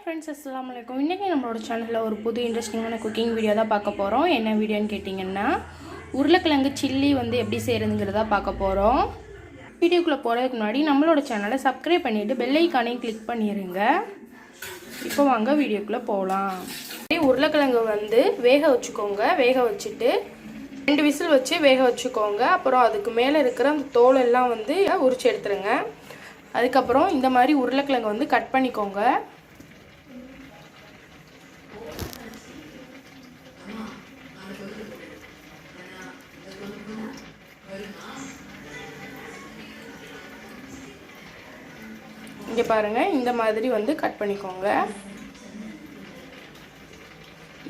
Friends, அஸ்ஸலாமு அலைக்கும். இன்றைக்கி நம்மளோட சேனலில் ஒரு புது இன்ட்ரெஸ்டிங்கான குக்கிங் வீடியோ தான் பார்க்க போகிறோம். என்ன வீடியோன்னு கேட்டிங்கன்னா, உருளைக்கிழங்கு சில்லி எப்படி செய்கிறதுங்கிறதா பார்க்க போகிறோம். வீடியோக்குள்ளே போகிறதுக்கு முன்னாடி நம்மளோட சேனலை சப்ஸ்கிரைப் பண்ணிவிட்டு பெல் ஐக்கானையும் கிளிக் பண்ணிடுங்க. இப்போ வாங்க வீடியோக்குள்ளே போகலாம். உருளைக்கிழங்கு வேக வச்சுக்கோங்க. வேக வச்சுட்டு 2 விசில் வச்சு வேக வச்சுக்கோங்க. அப்புறம் அதுக்கு மேலே இருக்கிற அந்த தோல் எல்லாம் உரிச்சு எடுத்துருங்க. அதுக்கப்புறம் இந்த மாதிரி உருளைக்கிழங்கு கட் பண்ணிக்கோங்க. இங்கே பாருங்கள், இந்த மாதிரி கட் பண்ணிக்கோங்க.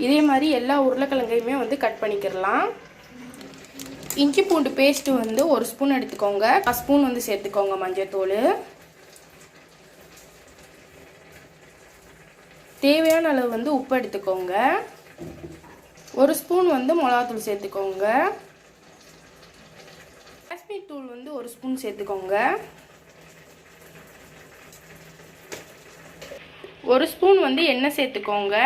இதே மாதிரி எல்லா உருளைக்கிழங்கையுமே கட் பண்ணிக்கிறலாம். இஞ்சி பூண்டு பேஸ்ட்டு 1 ஸ்பூன் எடுத்துக்கோங்க. 1 ஸ்பூன் சேர்த்துக்கோங்க. மஞ்சள்தூள், தேவையான அளவு உப்பு எடுத்துக்கோங்க. 1 ஸ்பூன் மிளகாத்தூள் சேர்த்துக்கோங்க. காஷ்மீர் தூள் 1 ஸ்பூன் சேர்த்துக்கோங்க. 1 ஸ்பூன் எண்ணெய் சேர்த்துக்கோங்க.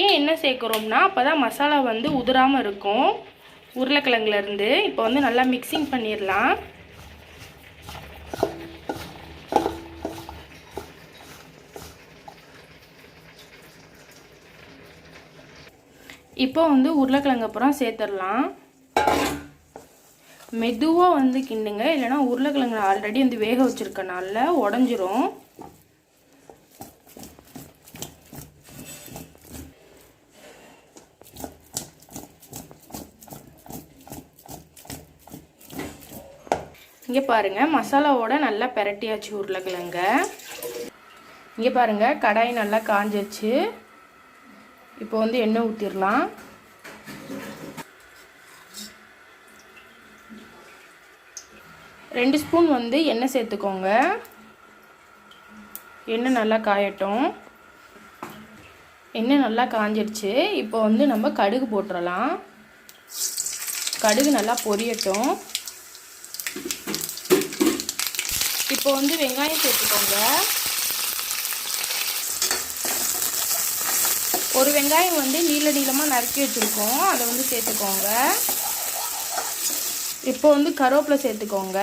ஏன் எண்ணெய் சேர்க்குறோம்னா அப்போ தான் மசாலா உதிராமல் இருக்கும் உருளைக்கிழங்குலேருந்து. இப்போ நல்லா மிக்சிங் பண்ணிடலாம். இப்போ உருளைக்கிழங்கு அப்புறம் சேர்த்துடலாம். மெதுவாக கிண்டுங்க, இல்லைன்னா உருளைக்கிழங்கு ஆல்ரெடி வேக வச்சுருக்கனால உடஞ்சிரும். இங்கே பாருங்கள், மசாலாவோட நல்லா பெரட்டியாச்சு உருளைக்கிழங்க. இங்கே பாருங்கள், கடாய் நல்லா காஞ்சிச்சு. இப்போ எண்ணெய் ஊற்றிடலாம். ரெண்டு ஸ்பூன் எண்ணெய் சேர்த்துக்கோங்க. எண்ணெய் நல்லா காயட்டும். எண்ணெய் நல்லா காஞ்சிடுச்சு. இப்போ நம்ம கடுகு போட்டுடலாம். கடுகு நல்லா பொரியட்டும். இப்போ வெங்காயம் சேர்த்துக்கோங்க. ஒரு வெங்காயம் நீள நீளமாக நறுக்கி வச்சுருக்கோம், அதை சேர்த்துக்கோங்க. இப்போ கருவேப்பிலை சேர்த்துக்கோங்க.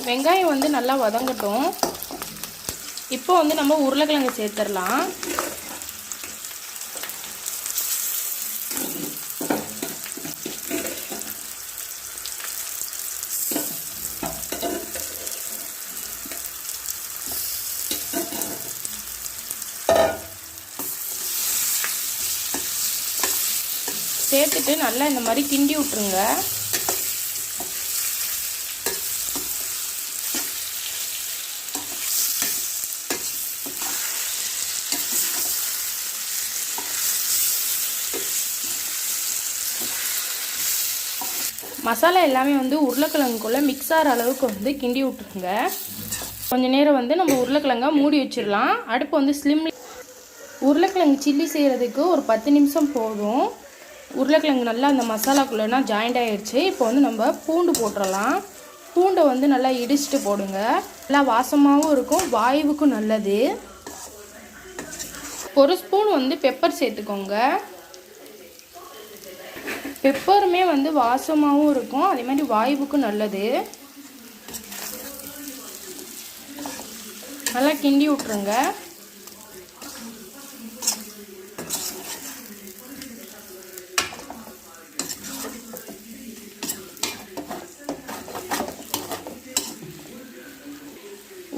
வெங்காயம் நல்லா வதங்கட்டும். இப்போ நம்ம உருளைக்கிழங்கு சேர்த்துடலாம். சேர்த்துட்டு நல்லா இந்த மாதிரி கிண்டி விட்டுருங்க. மசாலா எல்லாமே உருளைக்கிழங்குக்குள்ளே மிக்ஸ் ஆகிற அளவுக்கு கிண்டி விட்டுருங்க. கொஞ்சம் நேரம் நம்ம உருளைக்கிழங்கா மூடி வச்சிடலாம். அடுப்பு ஸ்லிம். உருளைக்கிழங்கு சில்லி செய்கிறதுக்கு ஒரு 10 நிமிஷம் போதும். உருளைக்கிழங்கு நல்லா அந்த மசாலாக்குள்ளேனா ஜாயிண்ட் ஆகிடுச்சு. இப்போ நம்ம பூண்டு போட்டுடலாம். பூண்டை நல்லா இடிச்சிட்டு போடுங்க. நல்லா வாசமாகவும் இருக்கும், வாயுவுக்கும் நல்லது. 1 ஸ்பூன் பெப்பர் சேர்த்துக்கோங்க. பெப்பருமே வாசமாகவும் இருக்கும், அதே மாதிரி வாயுவுக்கும் நல்லது. நல்லா கிண்டி விட்டுருங்க.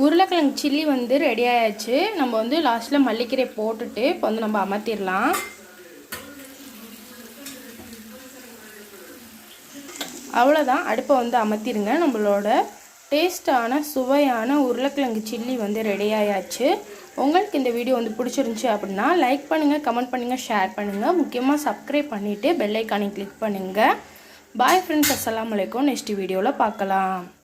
உருளைக்கிழங்கு சில்லி ரெடி ஆயாச்சு. நம்ம லாஸ்ட்டில் மல்லிக்கீரை போட்டுட்டு இப்போ நம்ம அமர்த்திடலாம். அவ்வளோதான், அடுப்பை அமர்த்திடுங்க. நம்மளோட டேஸ்டான சுவையான உருளைக்கிழங்கு சில்லி ரெடி ஆயாச்சு. உங்களுக்கு இந்த வீடியோ பிடிச்சிருந்துச்சி அப்படின்னா லைக் பண்ணுங்கள், கமெண்ட் பண்ணுங்கள், ஷேர் பண்ணுங்கள். முக்கியமாக சப்ஸ்கிரைப் பண்ணிவிட்டு பெல் ஐக்கானை கிளிக் பண்ணுங்கள். பாய் ஃப்ரெண்ட்ஸ், அஸ்ஸலாமு அலைக்கும். நெக்ஸ்ட் வீடியோவில் பார்க்கலாம்.